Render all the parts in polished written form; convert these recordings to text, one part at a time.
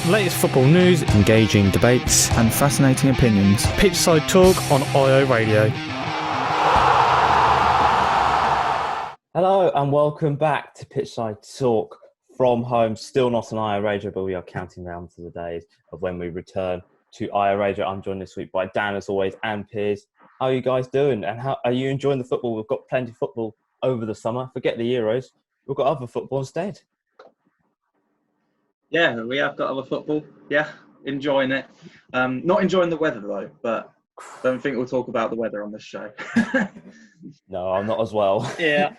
Latest football news, engaging debates, and fascinating opinions. Pitchside Talk on IO Radio. Hello and welcome back to Pitchside Talk from home. Still not on IO Radio, but we are counting down to the days of when we return to IO Radio. I'm joined this week by Dan, as always, and Piers. How are you guys doing? And how are you enjoying the football? We've got plenty of football over the summer. Forget the Euros. We've got other football instead. Yeah, we have got other football. Yeah, enjoying it. Not enjoying the weather though, but don't think we'll talk about the weather on this show. No, I'm not as well. Yeah.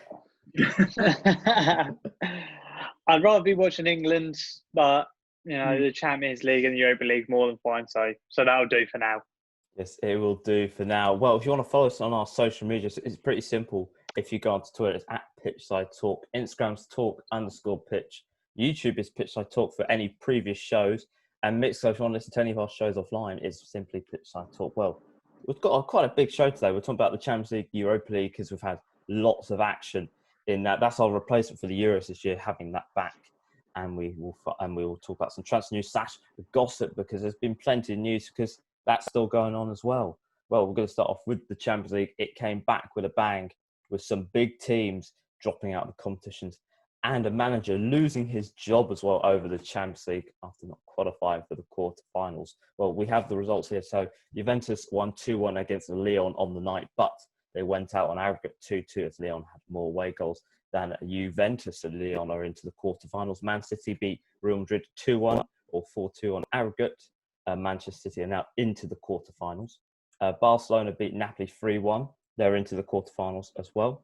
I'd rather be watching England, but the Champions League and the Europa League more than fine. So that'll do for now. Yes, it will do for now. Well, if you want to follow us on our social media, it's pretty simple. If you go onto Twitter, it's at Pitchside Talk. Instagram's talk_pitch. YouTube is Pitchside Talk for any previous shows. And Mixer, if you want to listen to any of our shows offline, is simply Pitchside Talk. Well, we've got quite a big show today. We're talking about the Champions League, Europa League, because we've had lots of action in that. That's our replacement for the Euros this year, having that back. And we will talk about some transfer news, gossip, because there's been plenty of news because that's still going on as well. Well, we're going to start off with the Champions League. It came back with a bang, with some big teams dropping out of the competitions and a manager losing his job as well over the Champions League after not qualifying for the quarterfinals. Well, we have the results here. So Juventus won 2-1 against Lyon on the night, but they went out on aggregate 2-2 as Lyon had more away goals than Juventus, and Lyon are into the quarterfinals. Man City beat Real Madrid 2-1 or 4-2 on aggregate. Manchester City are now into the quarterfinals. Barcelona beat Napoli 3-1. They're into the quarterfinals as well.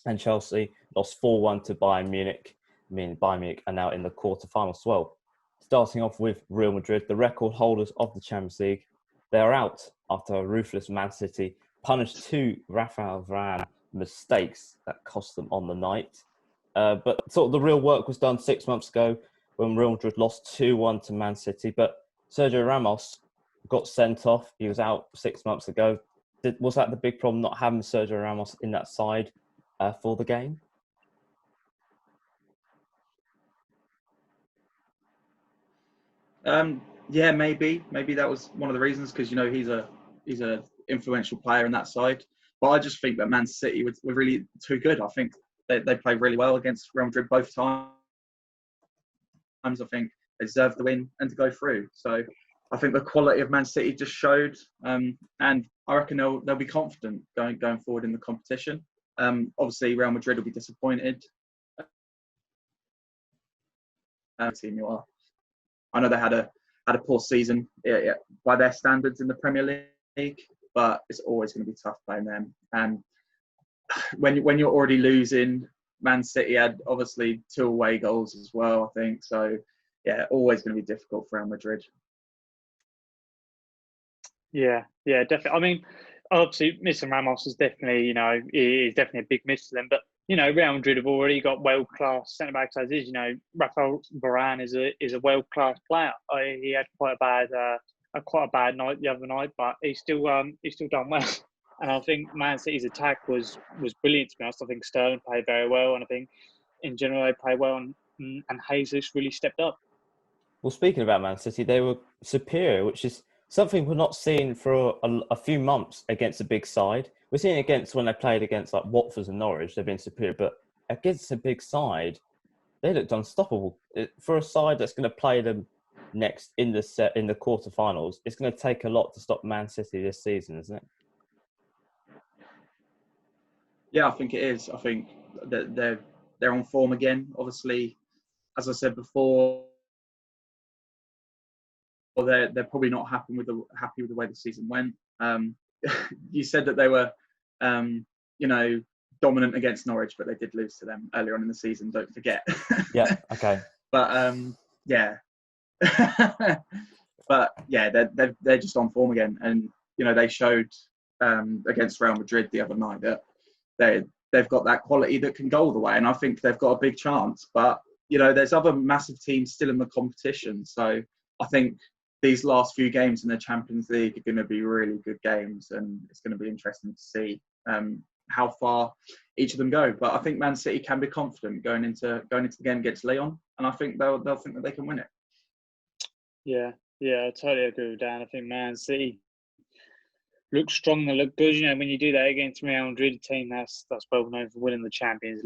And Chelsea lost 4-1 to Bayern Munich. Bayern Munich are now in the quarterfinals as well. Starting off with Real Madrid, the record holders of the Champions League. They are out after a ruthless Man City punished two Rafael Varane mistakes that cost them on the night. But sort of the real work was done 6 months ago when Real Madrid lost 2-1 to Man City. But Sergio Ramos got sent off. He was out 6 months ago. Was that the big problem, not having Sergio Ramos in that side for the game? Yeah, maybe that was one of the reasons, because he's a influential player in that side. But I just think that Man City were really too good. I think they played really well against Real Madrid both times. I think they deserved the win and to go through. So I think the quality of Man City just showed, and I reckon they'll be confident going forward in the competition. Obviously, Real Madrid will be disappointed. Team you are. I know they had a poor season by their standards in the Premier League, but it's always going to be tough playing them. And when you're already losing, Man City had obviously 2 away goals as well, I think. So yeah, always going to be difficult for Real Madrid. Yeah, definitely. I mean, obviously, missing Ramos is definitely, is definitely a big miss to them. But Real Madrid have already got world-class centre backs as is. Rafael Varane is a world-class player. He had quite a bad night the other night, but he's still done well. And I think Man City's attack was brilliant, to be honest. I think Sterling played very well, and I think in general they played well, and Jesus really stepped up. Well, speaking about Man City, they were superior, which is something we're not seeing for a few months against a big side. We're seeing it when they played against like Watford and Norwich, they've been superior. But against a big side, they looked unstoppable. For a side that's going to play them next in the quarterfinals, it's going to take a lot to stop Man City this season, isn't it? Yeah, I think it is. I think that they're on form again. Obviously, as I said before, they're probably not happy with the way the season went. You said that they were, dominant against Norwich, but they did lose to them earlier on in the season. Don't forget. Yeah. Okay. But yeah. But yeah, they're just on form again, and they showed against Real Madrid the other night that they've got that quality that can go all the way, and I think they've got a big chance. But there's other massive teams still in the competition, so I think these last few games in the Champions League are going to be really good games, and it's going to be interesting to see how far each of them go. But I think Man City can be confident going into the game against Lyon, and I think they'll think that they can win it. Yeah, I totally agree with Dan. I think Man City look strong, they look good. You know, when you do that against Real Madrid, a team that's well known for winning the Champions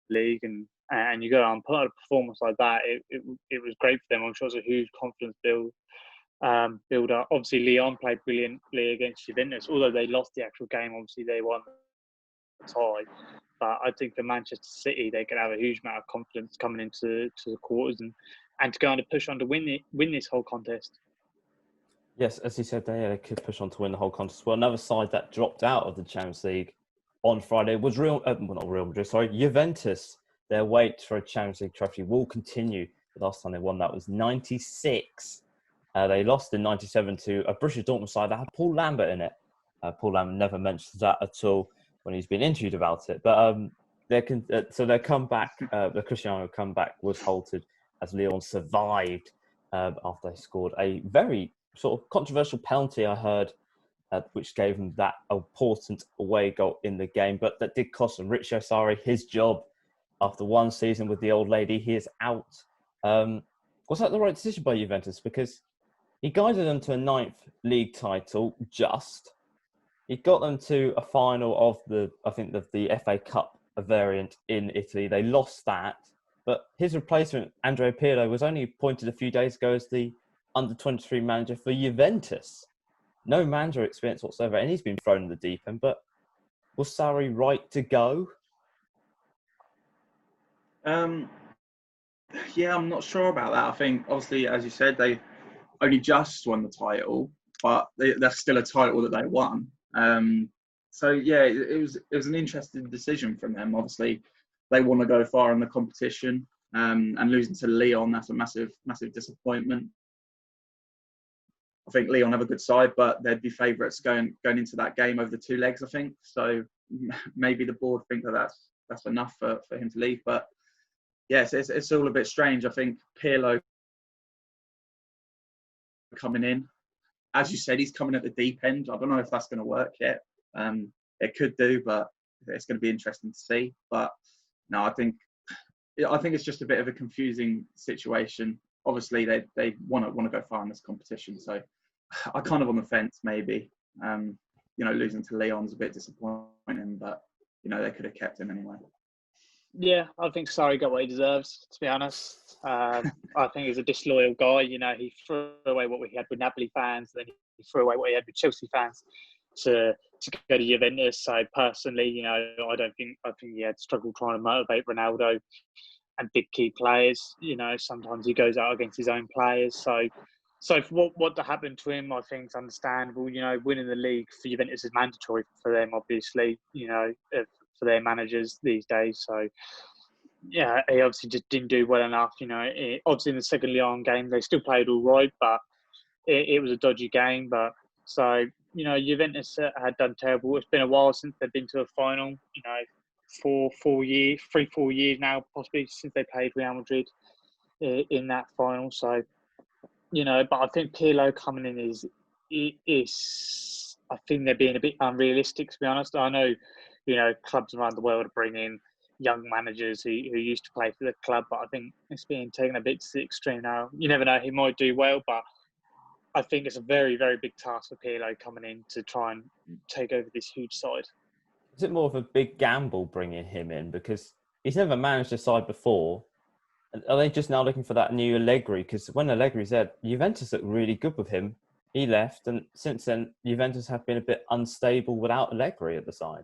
League, and you go out and put out a performance like that, it was great for them. I'm sure it was a huge confidence build up. Obviously, Lyon played brilliantly against Juventus, although they lost the actual game. Obviously, they won the tie. But I think for Manchester City, they could have a huge amount of confidence coming into the quarters and to go on to push on to win this whole contest. Yes, as you said, they could push on to win the whole contest. Well, another side that dropped out of the Champions League on Friday was not Real Madrid, sorry, Juventus. Their wait for a Champions League trophy will continue. The last time they won that was 96. They lost in 97 to a Borussia Dortmund side that had Paul Lambert in it. Paul Lambert never mentions that at all when he's been interviewed about it. But their comeback, the Cristiano comeback, was halted as Lyon survived after they scored a very sort of controversial penalty, I heard, which gave them that important away goal in the game. But that did cost them. Riccio Sarri, his job after one season with the old lady, he is out. Was that the right decision by Juventus? Because he guided them to a 9th league title, just. He got them to a final of the FA Cup variant in Italy. They lost that. But his replacement, Andrea Pirlo, was only appointed a few days ago as the under-23 manager for Juventus. No manager experience whatsoever, and he's been thrown in the deep end. But was Sarri right to go? Yeah, I'm not sure about that. I think, obviously, as you said, they only just won the title, but that's still a title that they won. So yeah, it was an interesting decision from them. Obviously, they want to go far in the competition, and losing to Lyon, that's a massive disappointment. I think Lyon have a good side, but they'd be favourites going into that game over the 2 legs, I think. So maybe the board think that's enough for him to leave. But yes, it's all a bit strange. I think Pirlo coming in, as you said, he's coming at the deep end. I don't know if that's going to work yet. It could do, but it's going to be interesting to see. But no, I think it's just a bit of a confusing situation. Obviously, they want to go far in this competition, so I'm kind of on the fence. Maybe losing to Lyon's a bit disappointing, but they could have kept him anyway. Yeah, I think Sarri got what he deserves, to be honest. I think he's a disloyal guy. He threw away what we had with Napoli fans, then he threw away what he had with Chelsea fans to go to Juventus. So personally, I think he had struggled trying to motivate Ronaldo and big key players. Sometimes he goes out against his own players. So for what happened to him, I think it's understandable. Winning the league for Juventus is mandatory for them, obviously. For their managers these days. So, yeah, he obviously just didn't do well enough. Obviously in the second Lyon game, they still played all right, but it was a dodgy game. But so, Juventus had done terrible. It's been a while since they've been to a final. 4 years now, possibly since they played Real Madrid in that final. So, but I think Pirlo coming in is I think they're being a bit unrealistic, to be honest. I know, clubs around the world are bringing young managers who used to play for the club, but I think it's being taken a bit to the extreme now. You never know, he might do well, but I think it's a very, very big task for Pirlo coming in to try and take over this huge side. Is it more of a big gamble bringing him in? Because he's never managed a side before. Are they just now looking for that new Allegri? Because when Allegri's there, Juventus looked really good with him. He left, and since then, Juventus have been a bit unstable without Allegri at the side.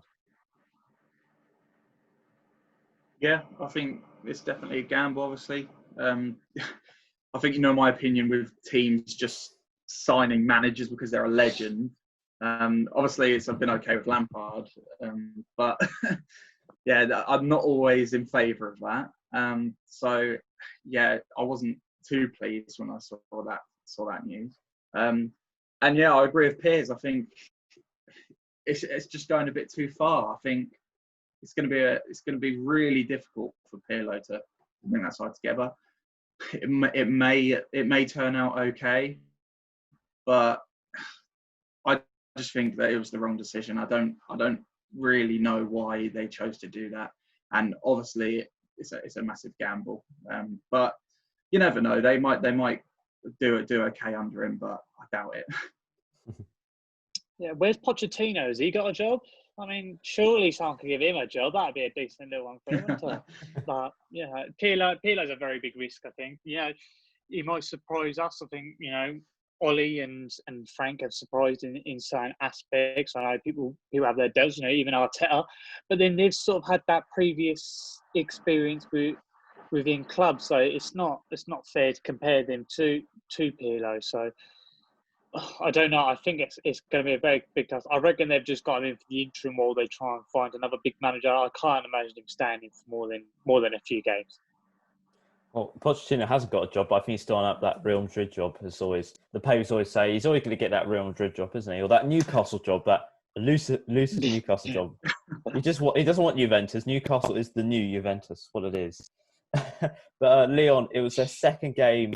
Yeah, I think it's definitely a gamble, obviously. I think, my opinion with teams just signing managers because they're a legend. Obviously, I've been okay with Lampard, but yeah, I'm not always in favour of that. So, yeah, I wasn't too pleased when I saw that news. And yeah, I agree with Piers. I think it's just going a bit too far. I think it's going to be really difficult for Pirlo to bring that side together. It may turn out okay, but I just think that it was the wrong decision. I don't really know why they chose to do that, and obviously it's a massive gamble. But you never know. They might do okay under him, but I doubt it. Yeah, where's Pochettino? Has he got a job? I mean, surely someone could give him a job. That'd be a decent little one for him, wouldn't it? But yeah, Pirlo's a very big risk, I think. Yeah, he might surprise us. I think, Ollie and Frank have surprised in certain aspects. I know people have their doubts, even Arteta, but then they've sort of had that previous experience within clubs, so it's not fair to compare them to Pirlo. So I don't know. I think it's going to be a very big task. I reckon they've just got him in for the interim while they try and find another big manager. I can't imagine him standing for more than a few games. Well, Pochettino hasn't got a job, but I think he's still up that Real Madrid job. As always, the papers always say he's always going to get that Real Madrid job, isn't he? Or that Newcastle job, that elusive Newcastle job. He doesn't want Juventus. Newcastle is the new Juventus, what it is. But Lyon, it was their second game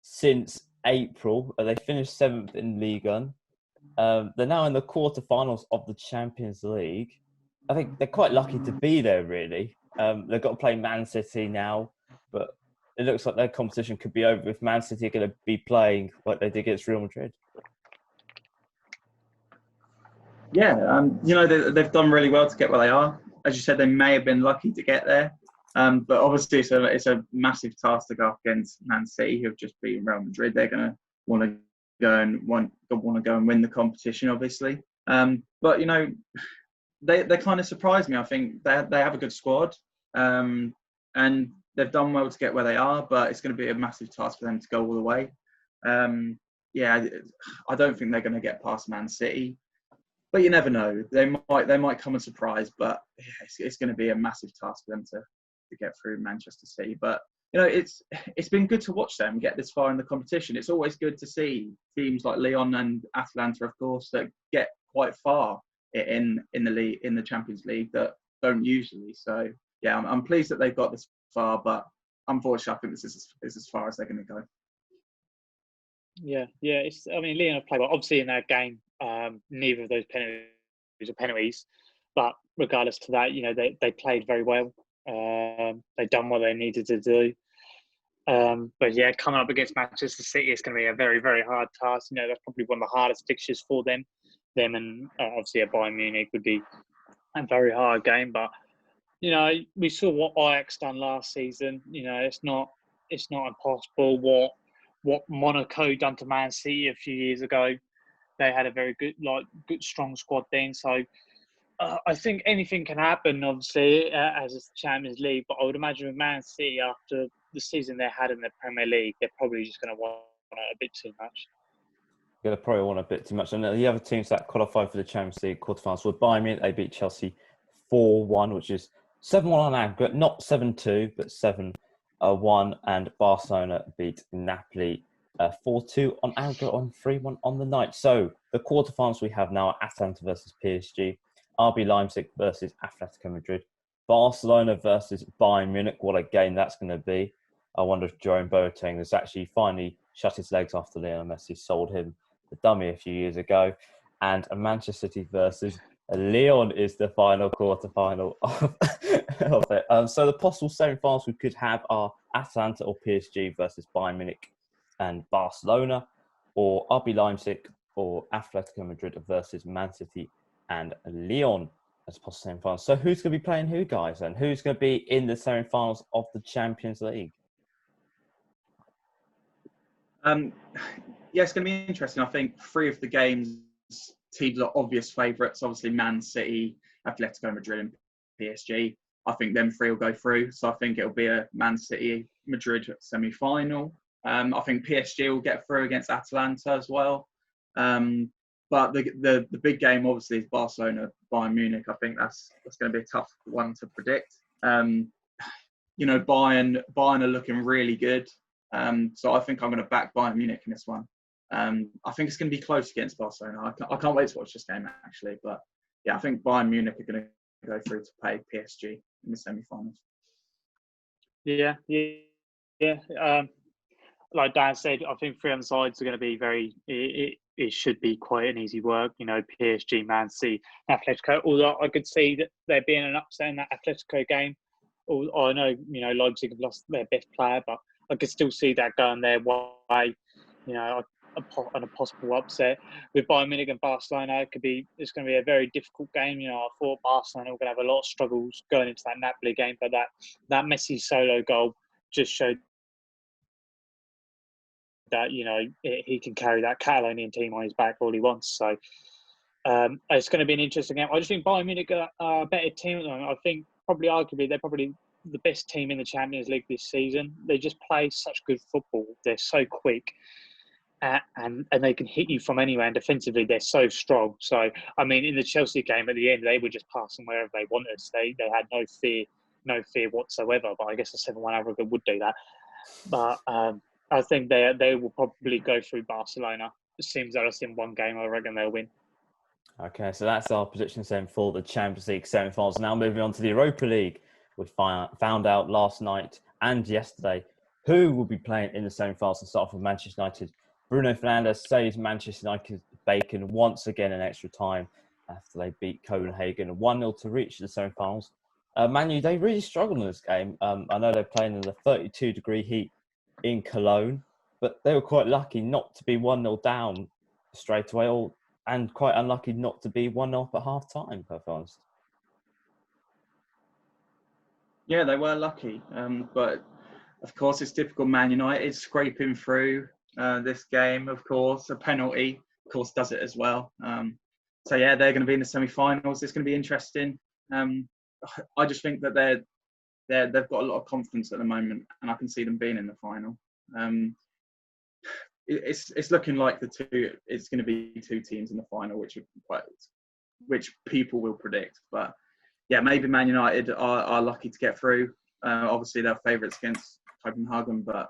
since April. They finished 7th in Ligue 1. They're now in the quarterfinals of the Champions League. I think they're quite lucky to be there, really. They've got to play Man City now, but it looks like their competition could be over if Man City are going to be playing like they did against Real Madrid. Yeah, they've done really well to get where they are. As you said, they may have been lucky to get there, but obviously it's a massive task to go up against Man City, who have just beaten Real Madrid. They're going to want to go and win the competition, obviously. But they kind of surprised me. I think they have a good squad, and they've done well to get where they are. But it's going to be a massive task for them to go all the way. I don't think they're going to get past Man City. But you never know. They might come and surprise, but it's going to be a massive task for them to get through Manchester City. But it's been good to watch them get this far in the competition. It's always good to see teams like Lyon and Atalanta, of course, that get quite far in the Champions League that don't usually. So yeah, I'm pleased that they've got this far, but unfortunately, I think this is as far as they're going to go. Yeah. Lyon have played well. Obviously, in that game, neither of those penalties are penalties, but regardless to that, they played very well. They've done what they needed to do. But yeah, coming up against Manchester City is going to be a very, very hard task. That's probably one of the hardest fixtures for them. Them and obviously a Bayern Munich would be a very hard game. But we saw what Ajax done last season. It's not impossible. What Monaco done to Man City a few years ago. They had a very good, strong squad then. So I think anything can happen, obviously, as it's the Champions League. But I would imagine with Man City, after the season they had in the Premier League, they're probably just going to want it a bit too much. Going to probably want a bit too much. And the other teams that qualified for the Champions League quarterfinals were Bayern Munich. They beat Chelsea 4-1, which is 7-1 on aggregate, not 7-2, but 7-1. And Barcelona beat Napoli 4-2 on aggregate on 3-1 on the night. So the quarterfinals we have now are Atalanta versus PSG, RB Leipzig versus Atletico Madrid, Barcelona versus Bayern Munich. What a game that's going to be. I wonder if Jerome Boateng has actually finally shut his legs after Lionel Messi sold him the dummy a few years ago. And Manchester City versus Lyon is the final quarterfinal of it. So the possible semi-finals we could have are Atalanta or PSG versus Bayern Munich and Barcelona, or RB Leipzig or Atletico Madrid versus Man City and Lyon as possible semi-finals. So who's going to be playing who, guys? And who's going to be in the semi-finals of the Champions League? It's going to be interesting. I think 3 of the games, teams are obvious favourites. Obviously, Man City, Atletico Madrid and PSG. I think them 3 will go through. So I think it'll be a Man City Madrid semi-final. I think PSG will get through against Atalanta as well. But the big game obviously is Barcelona Bayern Munich. I think that's going to be a tough one to predict. Bayern are looking really good. So I think I'm going to back Bayern Munich in this one. I think it's going to be close against Barcelona. I can't wait to watch this game actually. But yeah, I think Bayern Munich are going to go through to play PSG in the semi-finals. Yeah. Like Dan said, I think 3 on the sides are going to be very. It should be quite an easy work. PSG, Man City, Atletico. Although I could see that there being an upset in that Atletico game. I know Leipzig have lost their best player, but I could still see that going their way. You know, on a possible upset with Bayern Munich and Barcelona, it's going to be a very difficult game. You know, I thought Barcelona were going to have a lot of struggles going into that Napoli game, but that Messi solo goal just showed that, you know, he can carry that Catalonian team on his back all he wants. So it's going to be an interesting game. I just think Bayern Munich are a better team at the moment. I think arguably they're probably the best team in the Champions League this season. They just play such good football. They're so quick. And they can hit you from anywhere, and defensively they're so strong. So, I mean, in the Chelsea game at the end, they were just passing wherever they wanted. They had no fear whatsoever. But I guess a 7-1 aggregate would do that. But I think they will probably go through Barcelona. It seems that just in one game, I reckon they'll win. Okay, so that's our predictions then for the Champions League semi-finals. Now moving on to the Europa League, we found out last night and yesterday who will be playing in the semi-finals. And start off with Manchester United. Bruno Fernandes saves Manchester United bacon once again in extra time after they beat Copenhagen 1-0 to reach the semi-finals. Man U, they really struggled in this game. I know they're playing in the 32-degree heat in Cologne, but they were quite lucky not to be 1-0 down straight away, and quite unlucky not to be 1-0 up at half-time, to be honest. Yeah, they were lucky. But, of course, it's typical Man United scraping through this game, of course. A penalty, of course, does it as well. So, yeah, they're going to be in the semi-finals. It's going to be interesting. I just think that they've got a lot of confidence at the moment, and I can see them being in the final. It's looking like it's going to be two teams in the final, which people will predict. But yeah, maybe Man United are lucky to get through. Obviously, they're favourites against Copenhagen, but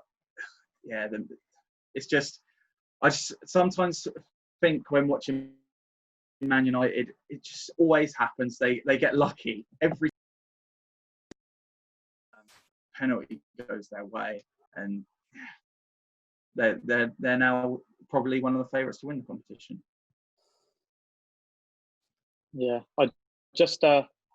yeah, it's just I just sometimes think when watching Man United, it just always happens. They get lucky every penalty goes their way, and they're now probably one of the favourites to win the competition. Yeah,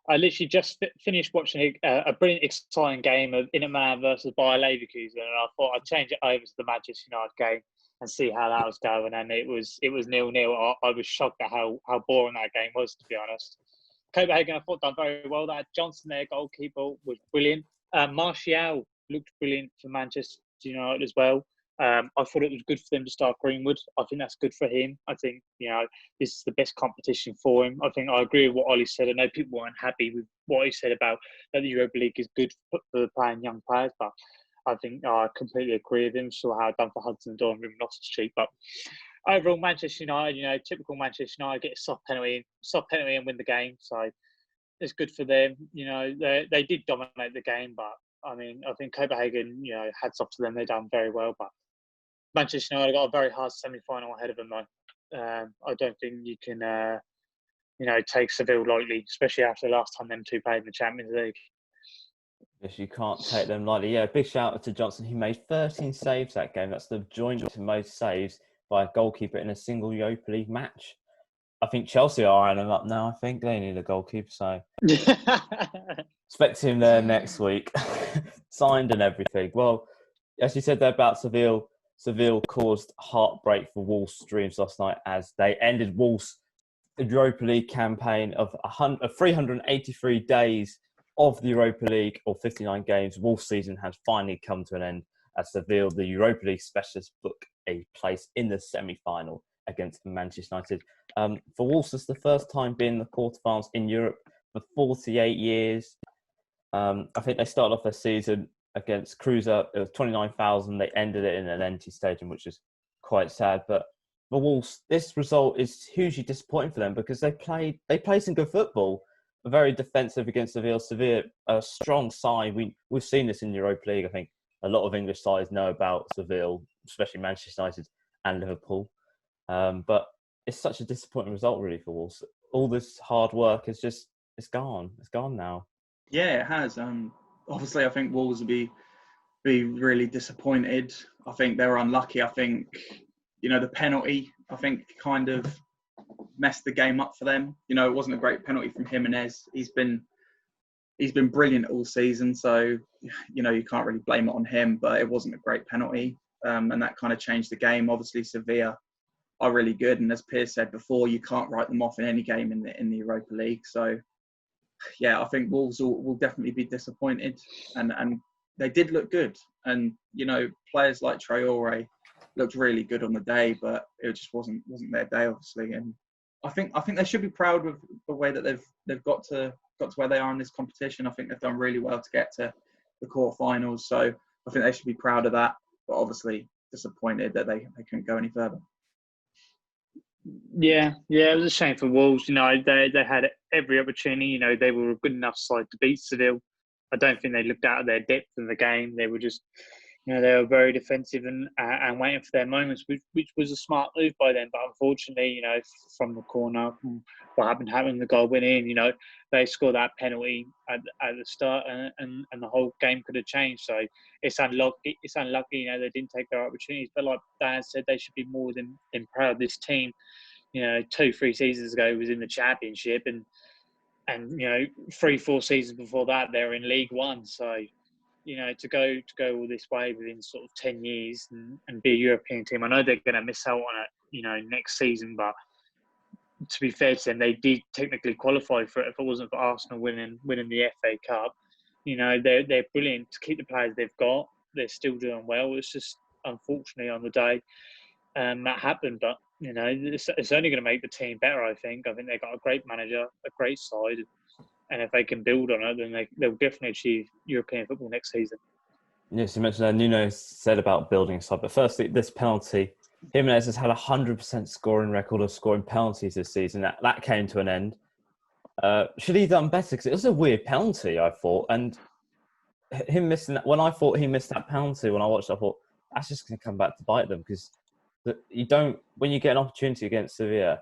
I literally just finished watching a brilliant, exciting game of Inter Milan versus Bayer Leverkusen, and I thought I'd change it over to the Manchester United game and see how that was going. And it was 0-0. I was shocked at how boring that game was, to be honest. Copenhagen, I thought, done very well. That Johnson, their goalkeeper, was brilliant. Martial looked brilliant for Manchester United as well. I thought it was good for them to start Greenwood. I think that's good for him. I think, you know, this is the best competition for him. I think I agree with what Ollie said. I know people weren't happy with what he said about that the Europa League is good for playing young players, but I think I completely agree with him. Saw how it done for Hudson-Odoi and Loftus Cheek. But overall, Manchester United, you know, typical Manchester United, get a soft penalty and win the game. So it's good for them. You know, they did dominate the game, but I mean, I think Copenhagen, you know, hats off to them. They've done very well, but Manchester United got a very hard semi-final ahead of them, though. I don't think you can, you know, take Seville lightly, especially after the last time them two played in the Champions League. Yes, you can't take them lightly. Yeah, big shout out to Johnson. He made 13 saves that game. That's the joint most saves by a goalkeeper in a single Europa League match. I think Chelsea are eyeing them up now. I think they need a goalkeeper, so expect him there next week. Signed and everything. Well, as you said there about Seville caused heartbreak for Wolves' dreams last night as they ended Wolves' Europa League campaign of 383 days of the Europa League, or 59 games. Wolves' season has finally come to an end as Seville, the Europa League specialists, book a place in the semi-final against Manchester United. For Wolves, it's the first time being in the quarterfinals in Europe for 48 years. I think they started off their season against Cruiser. It was 29,000. They ended it in an empty stadium, which is quite sad. But for Wolves, this result is hugely disappointing for them because they played some good football. Very defensive against Seville. Seville, a strong side. We've seen this in the Europa League. I think a lot of English sides know about Seville, especially Manchester United and Liverpool. But it's such a disappointing result, really, for Wolves. All this hard work is just it's gone. It's gone now. Yeah, it has. Obviously, I think Wolves will be really disappointed. I think they were unlucky. I think, you know, the penalty, I think, kind of messed the game up for them. You know, it wasn't a great penalty from Jimenez. He's been he's been brilliant all season. So, you know, you can't really blame it on him, but it wasn't a great penalty. And that kind of changed the game. Obviously, Sevilla are really good. And as Piers said before, you can't write them off in any game in the Europa League. So, yeah, I think Wolves will definitely be disappointed. And they did look good. And, you know, players like Traore looked really good on the day, but it just wasn't their day, obviously. And I think they should be proud of the way that they've got to where they are in this competition. I think they've done really well to get to the quarterfinals. So I think they should be proud of that, but obviously disappointed that they couldn't go any further. Yeah, it was a shame for Wolves. You know, they had every opportunity. You know, they were a good enough side to beat Seville. I don't think they looked out of their depth in the game. They were just, you know, they were very defensive and waiting for their moments, which was a smart move by them. But unfortunately, you know, from the corner, what happened, the goal went in. You know, they scored that penalty at the start, and the whole game could have changed. So it's unlucky. You know, they didn't take their opportunities. But like Dan said, they should be more than proud. This team, you know, 2-3 seasons ago was in the Championship, and you know, 3-4 seasons before that they were in League One. So, you know, to go all this way within sort of 10 years and be a European team, I know they're going to miss out on it, you know, next season. But to be fair to them, they did technically qualify for it. If it wasn't for Arsenal winning the FA Cup, you know, they're brilliant to keep the players they've got. They're still doing well. It's just unfortunately on the day that happened. But you know, it's only going to make the team better. I think they've got a great manager, a great side, and if they can build on it, then they'll definitely achieve European football next season. Yes, you mentioned that Nuno said about building a side, but firstly, this penalty, Jimenez has had a 100% scoring record of scoring penalties this season. That came to an end. Should he have done better? Because it was a weird penalty, I thought, and him missing that. When I thought he missed that penalty, when I watched it, I thought that's just going to come back to bite them, because you don't, when you get an opportunity against Sevilla,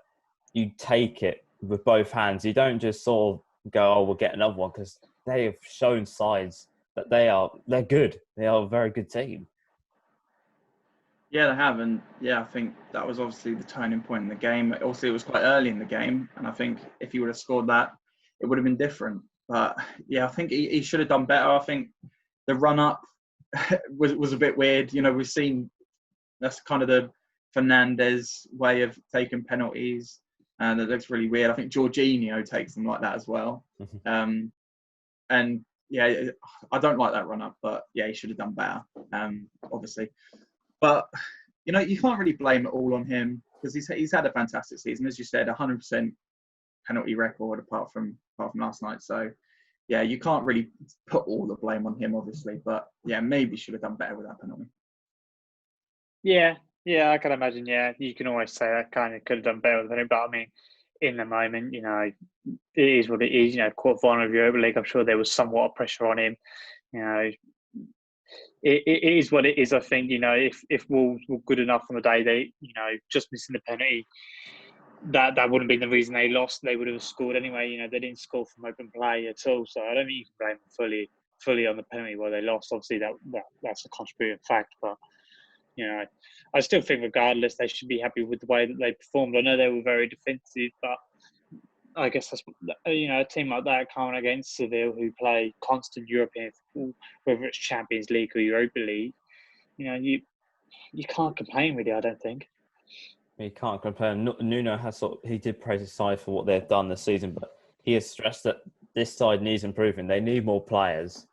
you take it with both hands. You don't just sort of go, oh, we'll get another one, because they have shown signs that they're good. They are a very good team. Yeah, they have. And yeah, I think that was obviously the turning point in the game. Also, it was quite early in the game. And I think if he would have scored that, it would have been different. But yeah, I think he should have done better. I think the run-up was a bit weird. You know, we've seen that's kind of the Fernandes way of taking penalties, and it looks really weird. I think Jorginho takes them like that as well. And yeah, I don't like that run-up, but yeah, he should have done better, obviously. But you know, you can't really blame it all on him, because he's had a fantastic season, as you said, 100% penalty record apart from last night. So yeah, you can't really put all the blame on him, obviously. But yeah, maybe should have done better with that penalty. Yeah, I can imagine. Yeah, you can always say I kind of could have done better with it, but I mean, in the moment, you know, it is what it is. You know, quarterfinal of Europa League, I'm sure there was somewhat of pressure on him. You know, it is what it is. I think, you know, if Wolves were good enough on the day, they, you know, just missing the penalty, that wouldn't be the reason they lost. They would have scored anyway. You know, they didn't score from open play at all. So I don't think you can blame them fully on the penalty where they lost. Obviously, that's a contributing fact, but you know, I still think regardless, they should be happy with the way that they performed. I know they were very defensive, but I guess that's, you know, a team like that coming against Seville, who play constant European football, whether it's Champions League or Europa League, you know, you can't complain really, I don't think. You can't compare. Nuno he did praise his side for what they've done this season, but he has stressed that this side needs improving. They need more players.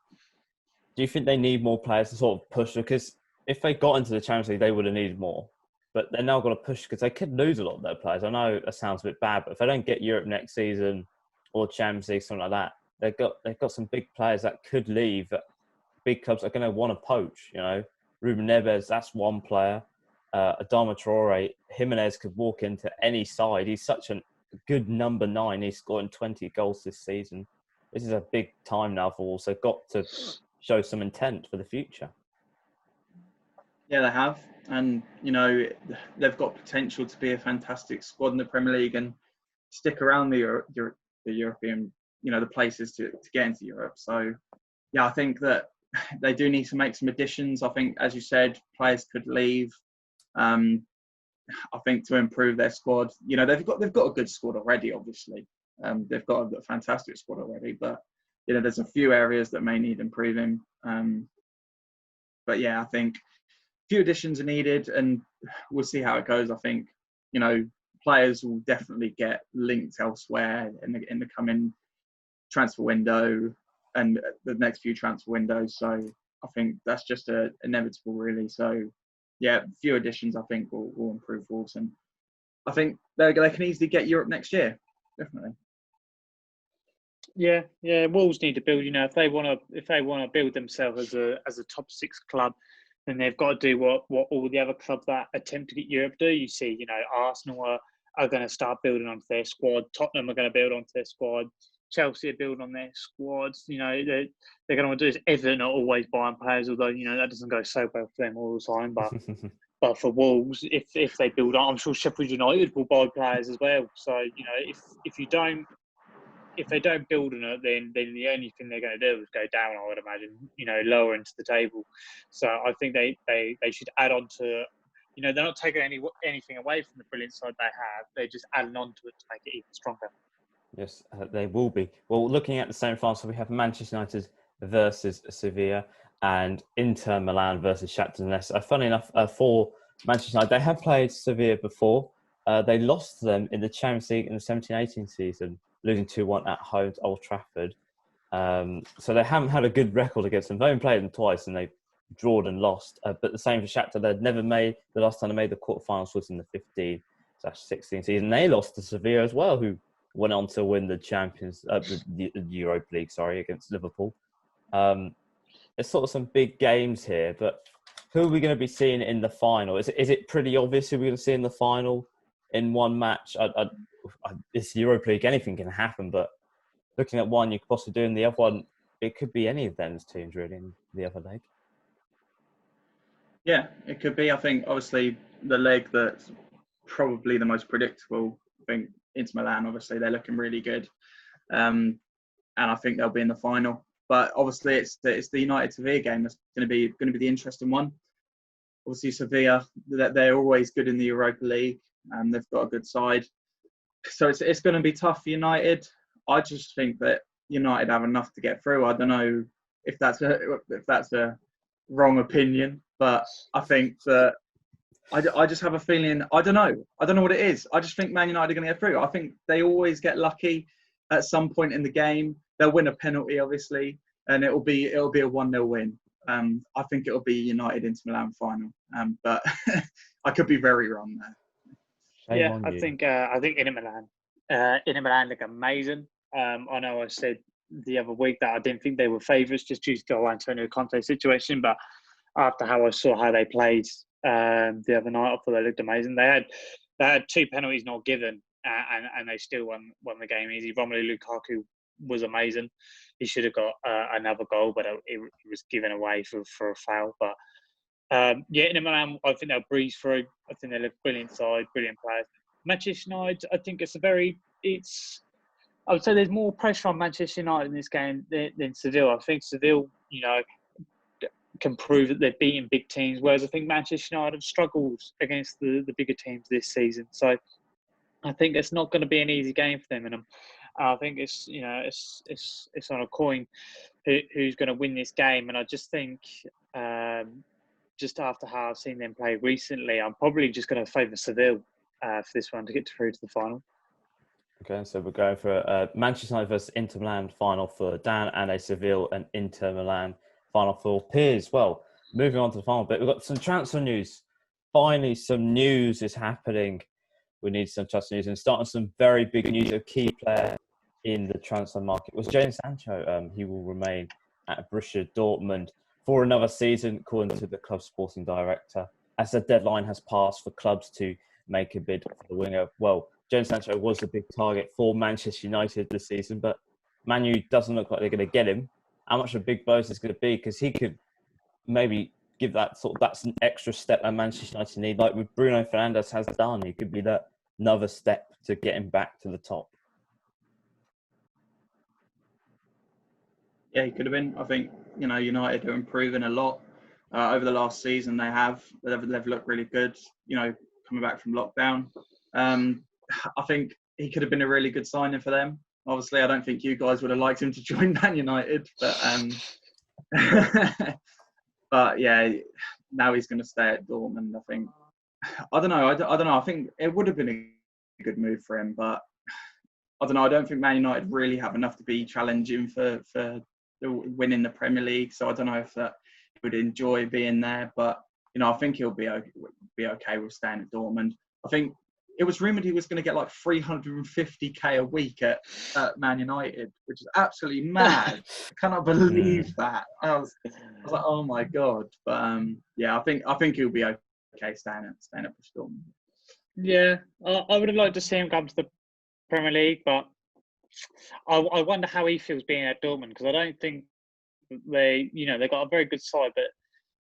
Do you think they need more players to sort of push? Because if they got into the Champions League, they would have needed more. But they're now going to push, because they could lose a lot of their players. I know it sounds a bit bad, but if they don't get Europe next season or Champions League, something like that, they've got some big players that could leave. That big clubs are going to want to poach. You know, Ruben Neves, that's one player. Adama Traore, Jimenez could walk into any side. He's such a good number 9. He's scoring 20 goals this season. This is a big time now for Wolves. They've got to show some intent for the future. Yeah, they have. And, you know, they've got potential to be a fantastic squad in the Premier League and stick around the European, you know, the places to get into Europe. So, yeah, I think that they do need to make some additions. I think, as you said, players could leave. I think to improve their squad, you know, they've got a good squad already. Obviously, they've got a fantastic squad already. But there's a few areas that may need improving. But yeah, I think a few additions are needed, and we'll see how it goes. I think, players will definitely get linked elsewhere in the coming transfer window and the next few transfer windows. So I think that's just inevitable, really. So yeah, a few additions I think will improve Wolves, and I think they can easily get Europe next year, definitely. Yeah. Wolves need to build. If they want to build themselves as a top 6 club, then they've got to do what all the other clubs that attempt to get Europe do. You see, Arsenal are going to start building onto their squad. Tottenham are going to build onto their squad. Chelsea are building on their squads. They're going to want to do this. Everton are always buying players, although that doesn't go so well for them all the time. But for Wolves, if they build on, I'm sure Sheffield United will buy players as well. So if they don't build on it, then the only thing they're going to do is go down, I would imagine, lower into the table. So I think they should add on to, they're not taking anything away from the brilliant side they have. They're just adding on to it to make it even stronger. Yes, they will be. Well, looking at the semi-final, so we have Manchester United versus Sevilla and Inter Milan versus Shakhtar Donetsk. Funny enough, for Manchester United, they have played Sevilla before. They lost to them in the Champions League in the 17-18 season, losing 2-1 at home to Old Trafford. So they haven't had a good record against them. They've only played them twice and they've drawn and lost. But the same for Shakhtar. They'd never made, the last time they made the quarterfinals was in the 15/16 season. They lost to Sevilla as well, who went on to win the the Europa League, against Liverpool. There's sort of some big games here, but who are we going to be seeing in the final? Is it pretty obvious who we're going to see in the final in one match? It's Europa League, anything can happen, but looking at one, you could possibly do in the other one, it could be any of those teams really in the other leg. Yeah, it could be. I think obviously the leg that's probably the most predictable, I think Inter Milan, obviously they're looking really good. And I think they'll be in the final. But obviously it's the United Sevilla game that's going to be the interesting one. Obviously Sevilla, they're always good in the Europa League and they've got a good side. So it's going to be tough for United. I just think that United have enough to get through. I don't know if that's a wrong opinion, but I think that I just have a feeling. I don't know what it is. I just think Man United are going to get through. I think they always get lucky at some point in the game. They'll win a penalty, obviously, and it'll be a 1-0 win. I think it'll be United Inter Milan final, but I could be very wrong there. I think Inter Milan look amazing. I know I said the other week that I didn't think they were favourites just due to the Antonio Conte situation, but after how I saw how they played the other night, I thought they looked amazing. They had 2 penalties not given, and they still won the game easy. Romelu Lukaku was amazing. He should have got another goal, but it was given away for a foul. But Inter Milan, I think they'll breeze through. I think they look brilliant side, brilliant players. Manchester United, I think I would say there's more pressure on Manchester United in this game than Seville. I think Seville, can prove that they're beating big teams, whereas I think Manchester United have struggled against the bigger teams this season. So I think it's not going to be an easy game for them, and I think it's on a coin who's going to win this game. And I just think just after how I've seen them play recently, I'm probably just going to favour Seville for this one to get through to the final. Okay, so we're going for a Manchester United versus Inter Milan final for Dan, and a Seville and Inter Milan final for Piers. Well, moving on to the final bit, we've got some transfer news. Finally, some news is happening. We need some transfer news, and starting some very big news. A key player in the transfer market was Jadon Sancho. He will remain at Borussia Dortmund for another season, according to the club sporting director, as the deadline has passed for clubs to make a bid for the winger. Well, Jadon Sancho was a big target for Manchester United this season, but Man U doesn't look like they're going to get him. How much of a big bonus is going to be? Because he could maybe give that's an extra step that Manchester United need, like with Bruno Fernandes has done. He could be that another step to get him back to the top. Yeah, he could have been. I think United are improving a lot over the last season. They've looked really good. Coming back from lockdown. I think he could have been a really good signing for them. Obviously, I don't think you guys would have liked him to join Man United, but but yeah, now he's going to stay at Dortmund. I think. I don't know. I don't know. I think it would have been a good move for him, but I don't know. I don't think Man United really have enough to be challenging for winning the Premier League. So I don't know if that he would enjoy being there, but I think he'll be okay with staying at Dortmund. I think it was rumoured he was going to get like 350k a week at Man United, which is absolutely mad. I cannot believe that. I was like, oh my god. But yeah, I think he'll be okay staying at Dortmund. Yeah, I would have liked to see him come to the Premier League, but I wonder how he feels being at Dortmund, because I don't think they've got a very good side, but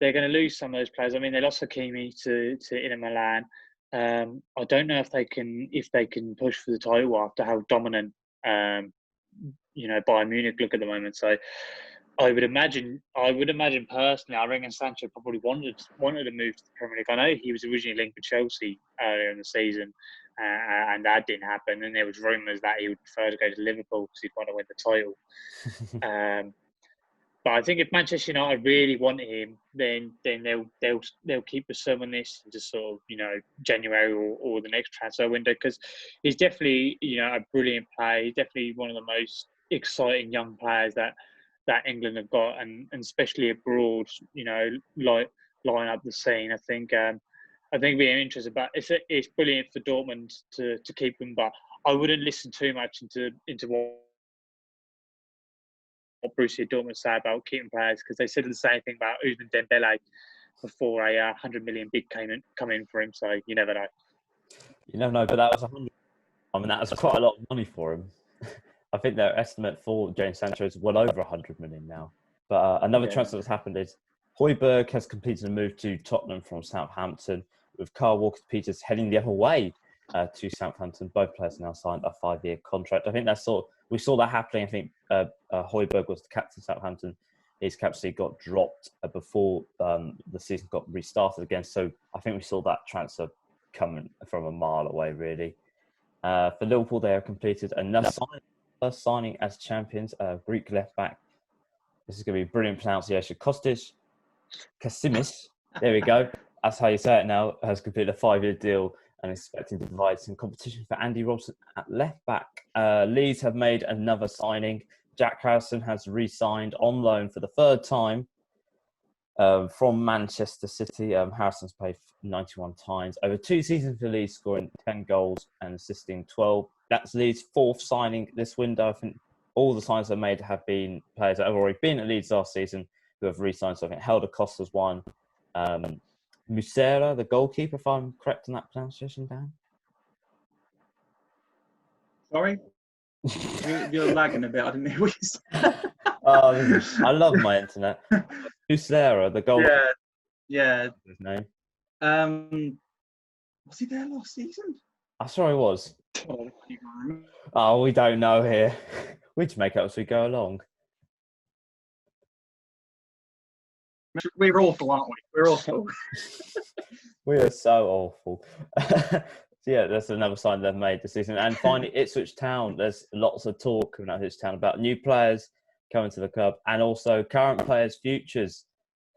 they're going to lose some of those players. I mean, they lost Hakimi to Inter Milan. I don't know if they can push for the title after how dominant Bayern Munich look at the moment. So I would imagine personally, I reckon Sancho probably wanted to move to the Premier League. I know he was originally linked with Chelsea earlier in the season, and that didn't happen. And there was rumours that he would prefer to go to Liverpool because he'd want to win the title. But I think if Manchester United really want him, then they'll keep pursuing this into sort of January or the next transfer window, because he's definitely a brilliant player. He's definitely one of the most exciting young players that England have got, and especially abroad, like line up the scene. I think being interested, but it's brilliant for Dortmund to keep him. But I wouldn't listen too much into what Borussia Dortmund say about keeping players, because they said the same thing about Ousmane Dembele before a 100 million bid come in for him. So you never know. You never know, but that was 100. I mean, that was quite a lot of money for him. I think their estimate for Jadon Sancho is well over 100 million now. But another transfer that's happened is Højbjerg has completed a move to Tottenham from Southampton, with Kyle Walker-Peters heading the other way to Southampton. Both players now signed a 5-year contract. I think we saw that happening. I think Højbjerg was the captain of Southampton. His captaincy got dropped before the season got restarted again. So I think we saw that transfer coming from a mile away, really. For Liverpool, they have completed another first signing as champions, Greek left back. This is going to be brilliant pronunciation. Kostas Kasimis, there we go. That's how you say it now. Has completed a 5-year deal and expecting to provide some competition for Andy Robson at left back. Leeds have made another signing. Jack Harrison has re-signed on loan for the third time from Manchester City. Harrison's played 91 times over 2 seasons for Leeds, scoring 10 goals and assisting 12. That's Leeds' 4th signing this window. I think all the signs they've made have been players that have already been at Leeds last season who have re-signed. So I think Helder Costa's one. Muslera, the goalkeeper, if I'm correct in that pronunciation, Dan? Sorry? You're lagging a bit. I didn't hear what you said. I love my internet. Muslera, the goalkeeper. Yeah. His name. Was he there last season? I'm sure he was. Oh, we don't know here. We just make it up as we go along. We're awful, aren't we? We're awful. We are so awful. So yeah, that's another sign they've made this season. And finally, Ipswich Town. There's lots of talk coming out of Ipswich Town about new players coming to the club, and also current players' futures.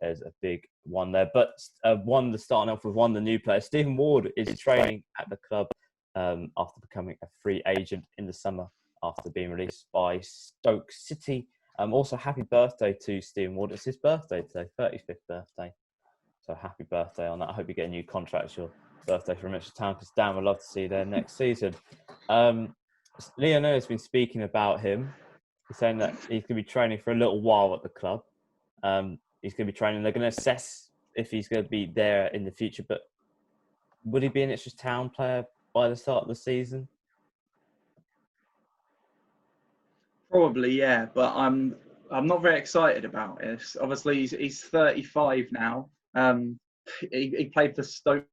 There's a big one there. But starting off with one of the new players. Stephen Ward is training at the club after becoming a free agent in the summer after being released by Stoke City. Also, happy birthday to Stephen Ward. It's his birthday today, 35th birthday. So happy birthday on that. I hope you get a new contract. It's your birthday from Ipswich Town, because Dan would love to see you there next season. Lionel has been speaking about him. He's saying that he's going to be training for a little while at the club. He's going to be training. They're going to assess if he's going to be there in the future. But would he be an Ipswich Town player by the start of the season? Probably, yeah, but I'm not very excited about it. Obviously, he's 35 now. He played for Stoke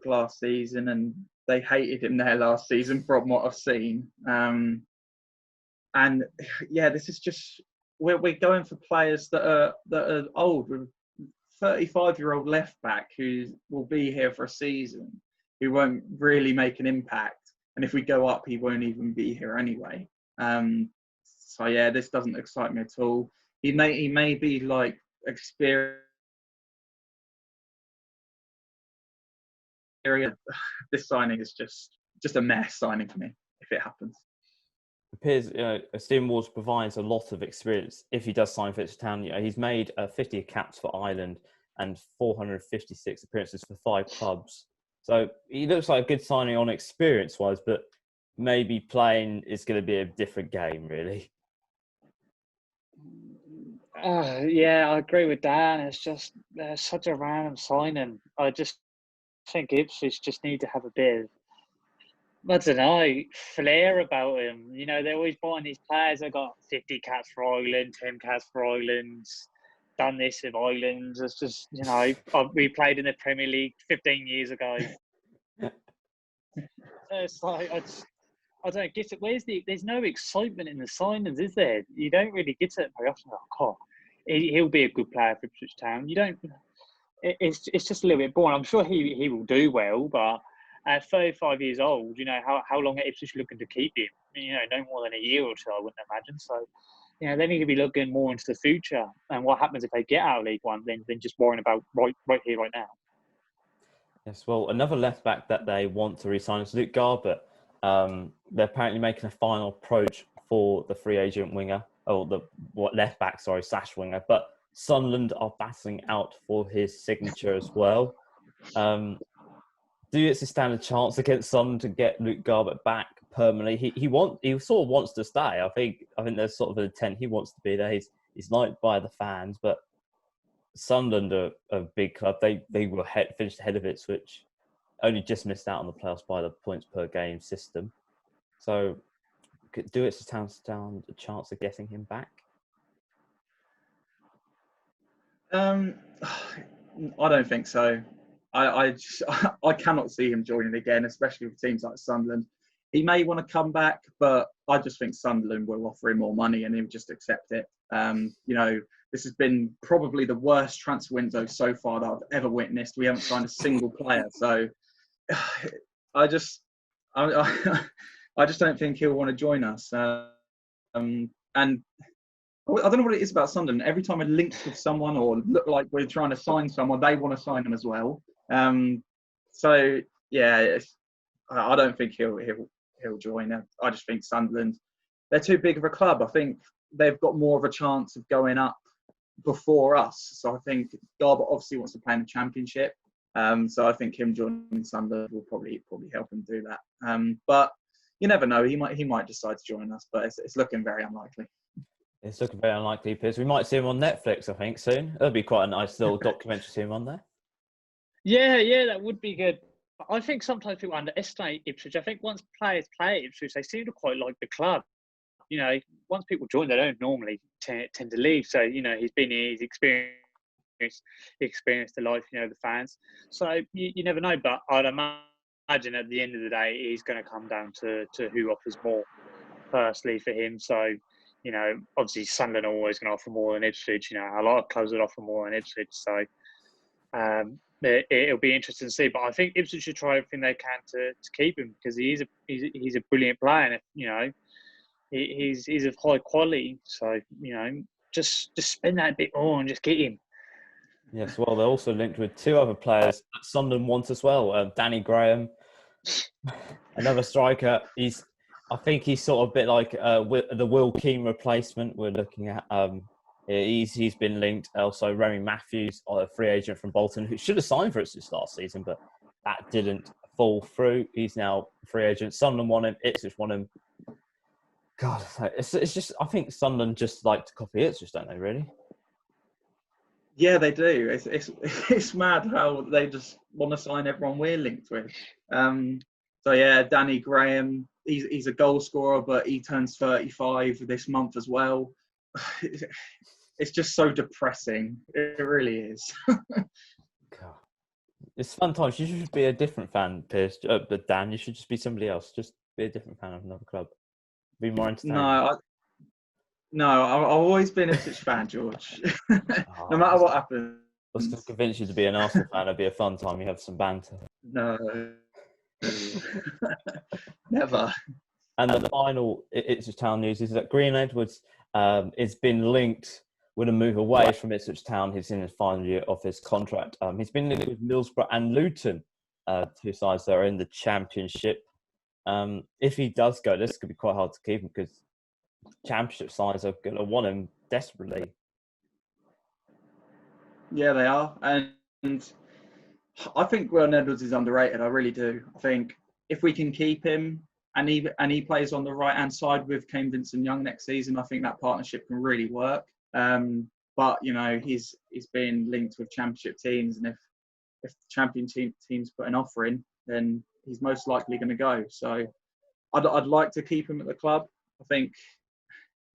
last season, and they hated him there last season from what I've seen. And yeah, this is just we're going for players that are old. 35-year-old left back who will be here for a season, who won't really make an impact. And if we go up, he won't even be here anyway. So yeah, this doesn't excite me at all. He may be like experienced. This signing is just a mess signing for me if it happens. Piers, Stephen Ward provides a lot of experience if he does sign for Ipswich Town. He's made 50 caps for Ireland and 456 appearances for 5 clubs. So he looks like a good signing on experience-wise, but maybe playing is going to be a different game, really. Yeah, I agree with Dan. It's just such a random signing. I just think Ipswich just need to have a bit of, I don't know, flair about him. They're always buying these players that got 50 caps for Ireland, 10 caps for Ireland, done this with Ireland. It's just, we played in the Premier League 15 years ago. It's like, I don't get it. There's no excitement in the signings, is there? You don't really get it very often. He'll be a good player for Ipswich Town. It's just a little bit boring. I'm sure he will do well, but at 35 years old, how long are Ipswich looking to keep him? No more than a year or two, I wouldn't imagine. So, they need to be looking more into the future and what happens if they get out of League One than just worrying about right here, right now. Yes, well, another left back that they want to re-sign is Luke Garbett. They're apparently making a final approach for the free agent winger, left back, / winger. But Sunderland are battling out for his signature as well. Do you stand a chance against Sunderland to get Luke Garbett back permanently? He sort of wants to stay. I think there's sort of an intent. He wants to be there. He's liked by the fans, but Sunderland are a big club. They were finished ahead of Ipswich, only just missed out on the playoffs by the points per game system. So, do it stand a chance of getting him back? I don't think so. I cannot see him joining again, especially with teams like Sunderland. He may want to come back, but I just think Sunderland will offer him more money and he'll just accept it. This has been probably the worst transfer window so far that I've ever witnessed. We haven't signed a single player, so I just don't think he'll want to join us. And I don't know what it is about Sunderland. Every time we're linked with someone or look like we're trying to sign someone, they want to sign them as well. So yeah, I don't think he'll join. I just think Sunderland, they're too big of a club. I think they've got more of a chance of going up before us. So I think Garbett obviously wants to play in the Championship. So I think him joining Sunderland will probably help him do that. But you never know. He might decide to join us, but it's looking very unlikely. It's looking very unlikely, Piers. We might see him on Netflix, I think, soon. That'd be quite a nice little documentary to see him on there. Yeah, that would be good. I think sometimes people underestimate Ipswich. I think once players play at Ipswich, they seem to quite like the club. Once people join, they don't normally tend to leave. So, he's been here, he's experienced the life, the fans. So you never know. But I'd imagine at the end of the day, he's going to come down to who offers more, firstly, for him. So, obviously Sunderland are always going to offer more than Ipswich. A lot of clubs would offer more than Ipswich. So it'll be interesting to see. But I think Ipswich should try everything they can to keep him because he's a brilliant player. And, he's of high quality. So, just spend that a bit more and just get him. Yes, well, they're also linked with 2 other players that Sunderland want as well. Danny Graham, another striker. I think he's sort of a bit like the Will Keane replacement we're looking at. He's been linked. Also, Remy Matthews, a free agent from Bolton, who should have signed for us this last season, but that didn't fall through. He's now a free agent. Sunderland want him. Ipswich want him. God, it's just, I think Sunderland just like to copy Ipswich, don't they, really? Yeah, they do. It's mad how they just want to sign everyone we're linked with. So yeah, Danny Graham, he's a goal scorer, but he turns 35 this month as well. It's just so depressing. It really is. God. It's fun times. You should be a different fan, Piers. But Dan, you should just be somebody else. Just be a different fan of another club. Be more entertaining. No, I've always been a Ipswich fan, George. No matter what happens. Let's just convince you to be an Arsenal fan. It'd be a fun time. You have some banter. No. Never. And the final Ipswich Town news is that Green Edwards has been linked with a move away from Ipswich Town. He's in his final year of his contract. He's been linked with Middlesbrough and Luton, two sides that are in the Championship. If he does go, this could be quite hard to keep him because Championship sides are going to want him desperately. Yeah, they are. And I think Green Edwards is underrated. I really do. I think if we can keep him and he plays on the right-hand side with Kane Vincent-Young next season, I think that partnership can really work. But, you know, he's been linked with Championship teams, and if the Championship teams put an offer in, then he's most likely going to go. So I'd like to keep him at the club. I think,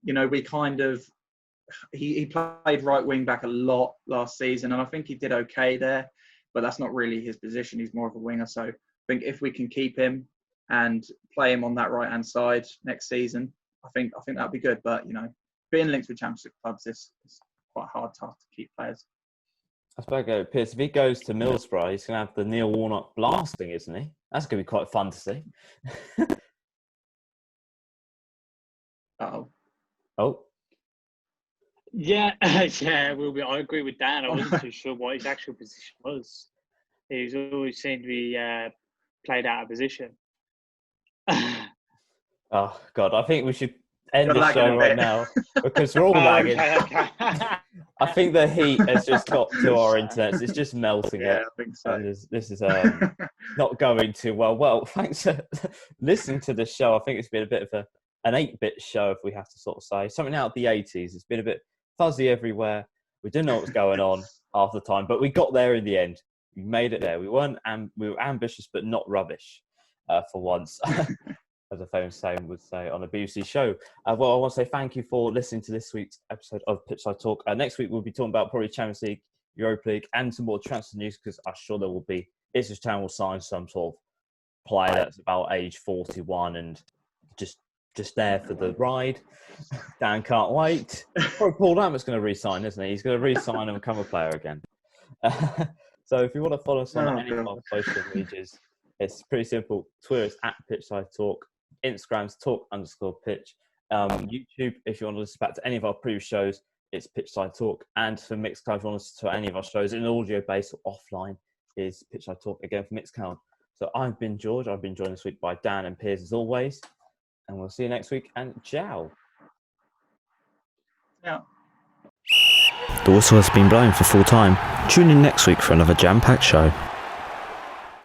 you know, he played right wing back a lot last season, and I think he did okay there, but that's not really his position. He's more of a winger. So I think if we can keep him and play him on that right-hand side next season, I think that'd be good. But, you know, being linked with Championship clubs is quite a hard task to keep players. I suppose, Piers, if he goes to Middlesbrough, he's going to have the Neil Warnock blasting, isn't he? That's going to be quite fun to see. Uh-oh. Oh. Yeah, yeah, will be. I agree with Dan. I wasn't too sure what his actual position was. He's always seemed to be played out of position. Oh, God, I think we should end You're the lagging show a right bit. now because we're all lagging. Okay. I think the heat has just got to our internet. It's just melting Yeah, it. I think so. And this is not going too well. Well, thanks for listening to the show. I think it's been a bit of an 8-bit show, if we have to sort of say. Something out of the 80s. It's been a bit fuzzy everywhere. We didn't know what was going on half the time, but we got there in the end. We made it there. We were ambitious, but not rubbish for once. As a famous saying would say on a BBC show. Well, I want to say thank you for listening to this week's episode of Pitchside Talk. Next week, we'll be talking about probably Champions League, Europa League, and some more transfer news, because I'm sure there will be. Ipswich Town will sign some sort of player that's about age 41 and just there for the ride. Dan can't wait. Probably Paul Lambert's going to re-sign, isn't he? He's going to re-sign and become a player again. So if you want to follow us on any of our social medias, it's pretty simple. Twitter is @Pitchside Talk. Instagram's talk_pitch. YouTube, if you want to listen back to any of our previous shows, it's Pitchside Talk. And for Mixcloud, if you want to listen to any of our shows in audio base or offline, is Pitchside Talk again for Mixcloud. So I've been George. I've been joined this week by Dan and Piers as always. And we'll see you next week. And ciao. Yeah. The whistle has been blown for full time. Tune in next week for another jam-packed show.